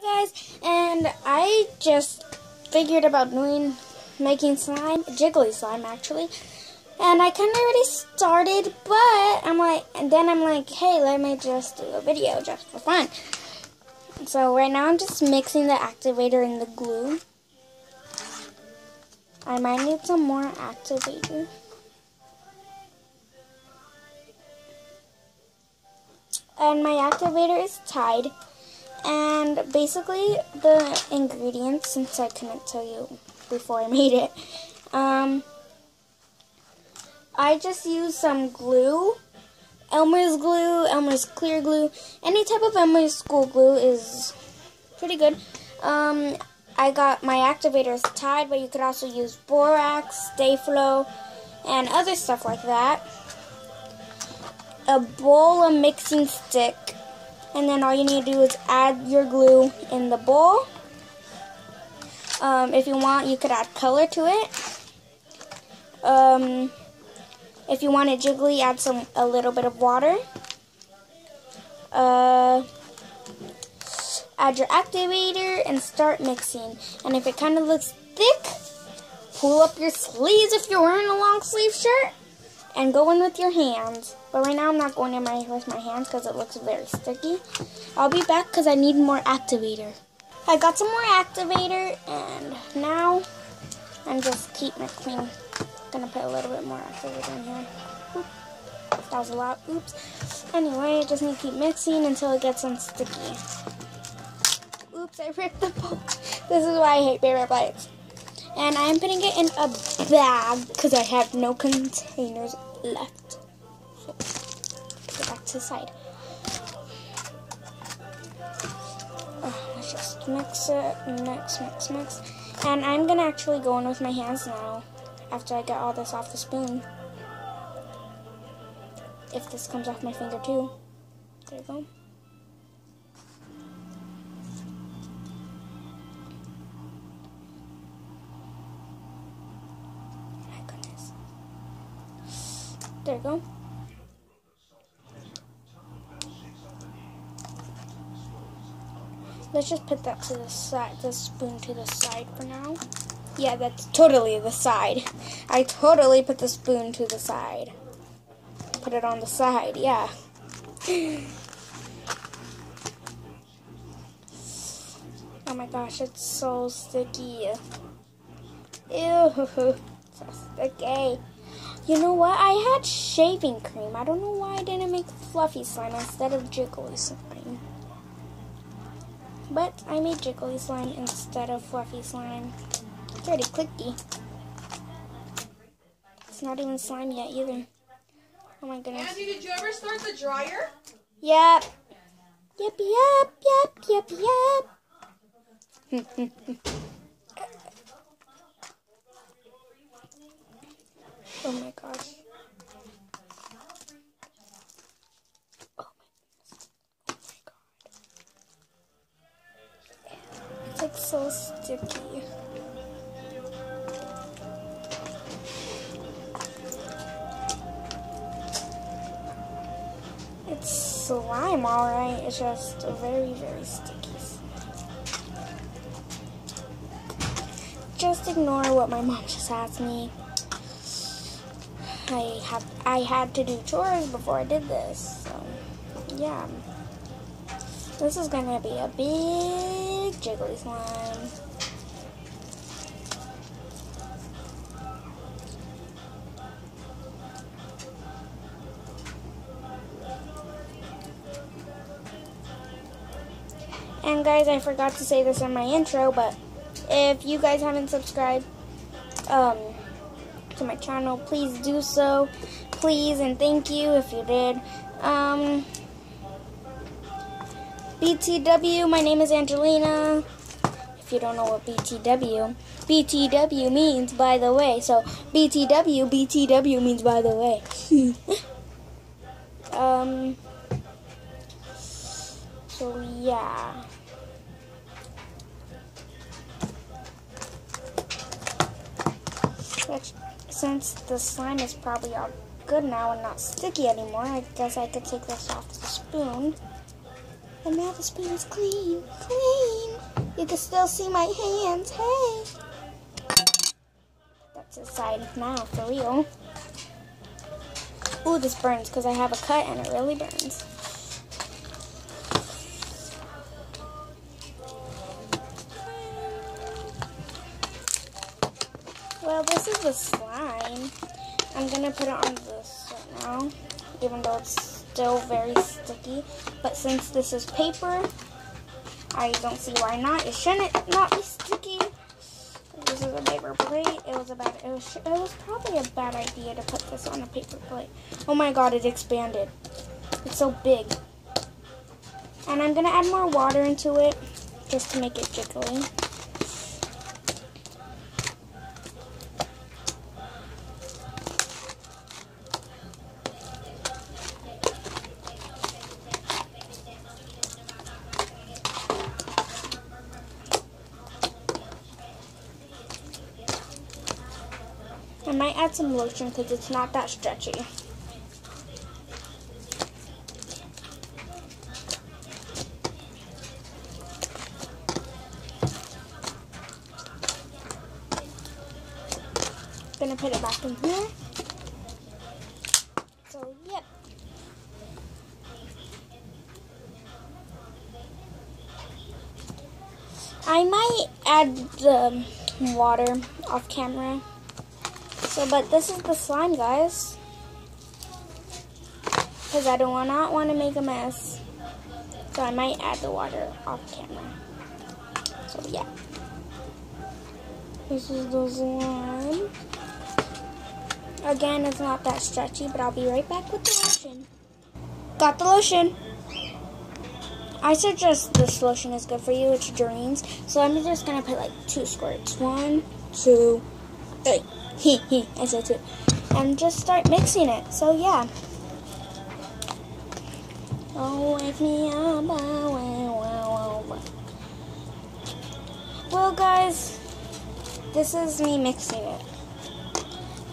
guys, and I just figured about making slime, jiggly slime actually, and I kind of already started, but I'm like, hey, let me just do a video just for fun. So right now I'm just mixing the activator and the glue. I might need some more activator. And my activator is tied. And basically the ingredients, since I couldn't tell you before I made it, I just used some glue. Elmer's glue, Elmer's clear glue. Any type of Elmer's school glue is pretty good. I got my activators tied, but you could also use borax, Stay-Flow, and other stuff like that. A bowl of mixing stick, and then all you need to do is add your glue in the bowl. If you want, you could add color to it. If you want it jiggly, add a little bit of water. Add your activator and start mixing. And if it kind of looks thick, pull up your sleeves if you're wearing a long sleeve shirt, and go in with your hands. But right now I'm not going in with my hands because it looks very sticky. I'll be back because I need more activator. I got some more activator, and now I'm just keep mixing. Gonna put a little bit more activator in here. That was a lot. Oops. Anyway, I just need to keep mixing until it gets unsticky. Oops, I ripped the bowl. This is why I hate Bear Bites. And I'm putting it in a bag because I have no containers left. So, put it back to the side. Let's just mix it. Mix. And I'm going to actually go in with my hands now after I get all this off the spoon. If this comes off my finger too. There you go. There you go. Let's just put that to the side, the spoon to the side for now. Yeah, that's totally the side. I totally put the spoon to the side. Put it on the side, yeah. Oh my gosh, it's so sticky. Ew, so sticky. You know what? I had shaving cream. I don't know why I didn't make fluffy slime instead of jiggly slime. But I made jiggly slime instead of fluffy slime. It's already clicky. It's not even slime yet either. Oh my goodness. Andy, did you ever start the dryer? Yep. Yep. Oh my gosh. Oh my god. It's like so sticky. It's slime, alright. It's just very, very sticky. Just ignore what my mom just asked me. I had to do chores before I did this, so yeah. This is gonna be a big jiggly slime. And guys, I forgot to say this in my intro, but if you guys haven't subscribed to my channel, please do so. Please and thank you if you did. BTW, my name is Angelina. If you don't know what BTW means, by the way. So BTW means by the way. So yeah. Since the slime is probably all good now and not sticky anymore, I guess I could take this off the spoon. And now the spoon is clean. You can still see my hands. Hey. That's aside now, for real. Ooh, this burns because I have a cut and it really burns. Well, this is the slime. I'm going to put it on this right now, even though it's still very sticky. But since this is paper, I don't see why not. It shouldn't not be sticky. This is a paper plate. It was probably a bad idea to put this on a paper plate. Oh my god, it expanded. It's so big. And I'm going to add more water into it just to make it jiggly. I might add some lotion because it's not that stretchy. Gonna put it back in here. So, yep. I might add the water off camera. So, but this is the slime, guys. Because I do not want to make a mess. So I might add the water off camera. So, yeah. This is the slime. Again, it's not that stretchy, but I'll be right back with the lotion. Got the lotion. I suggest this lotion is good for you. It's Dreams. So I'm just going to put like 2 squirts. 1, 2, 3. I said 2. And just start mixing it. So yeah. Oh, wake me up. Well, guys, this is me mixing it.